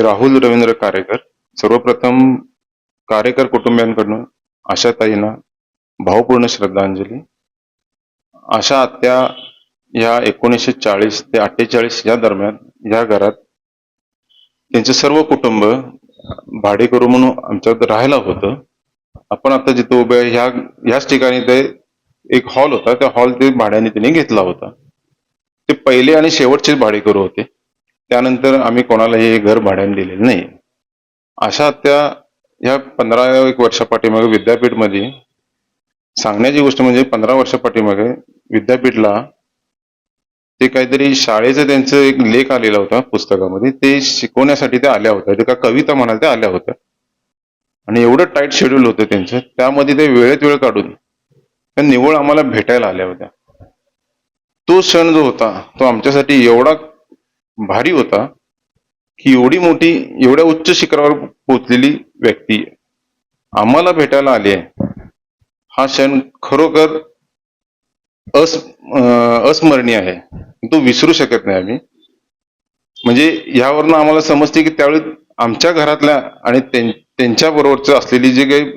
राहुल रवींद्र कारेकर. सर्वप्रथम कारेकर कुटुंबियांकडून आशाताईंना भावपूर्ण श्रद्धांजली. आशा आत्या या 1940 ते 48 या दरम्यान या घरात त्यांचे सर्व कुटुंब भाडेकरू म्हणून आमच्यात राहायला होतं. आपण आता जिथे उभे आहे ह्याच ठिकाणी ते एक हॉल होता, त्या हॉल ते भाड्याने त्यांनी घेतला होता. ते पहिले आणि शेवटचे भाडेकरू होते. त्यानंतर आम्ही कोणालाही हे घर भाड्याने दिलेलं नाही. आशा आत्या ह्या 15 वर्षापाठीमागे विद्यापीठमध्ये सांगण्याची गोष्ट म्हणजे 15 वर्षापाठीमागे विद्यापीठला ते काहीतरी शाळेचं त्यांचं एक लेख आलेला होता पुस्तकामध्ये, ते शिकवण्यासाठी त्या आल्या होत्या. ते का कविता म्हणाल त्या आल्या होत्या आणि एवढं टाईट शेड्यूल होतं त्यांचं, त्यामध्ये ते वेळेत वेळ काढून त्या निव्वळ आम्हाला भेटायला आल्या होत्या. तो क्षण जो होता तो आमच्यासाठी एवढा भारी होता की एवढी मोठी एवढ्या उच्च शिखरावर पोहोचलेली व्यक्ती आम्हाला भेटायला आली आहे, हा क्षण खरोखर अस्मरणीय आहे. तो विसरू शकत नाही आम्ही. म्हणजे यावरनं आम्हाला समजते की त्यावेळी आमच्या घरातल्या आणि त्यांच्या बरोबरच असलेली जी काही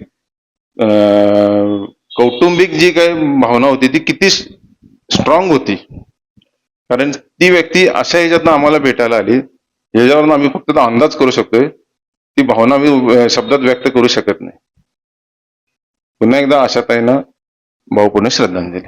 कौटुंबिक जी काही भावना होती ती किती स्ट्रॉंग होती. कारण ती व्यक्ती अशा ह्याच्यातनं आम्हाला भेटायला आली, ह्याच्यावरून आम्ही फक्त अंदाज करू शकतोय. ती भावना मी शब्दात व्यक्त करू शकत नाही. पुन्हा एकदा आशाताईंना भावपूर्ण श्रद्धांजली.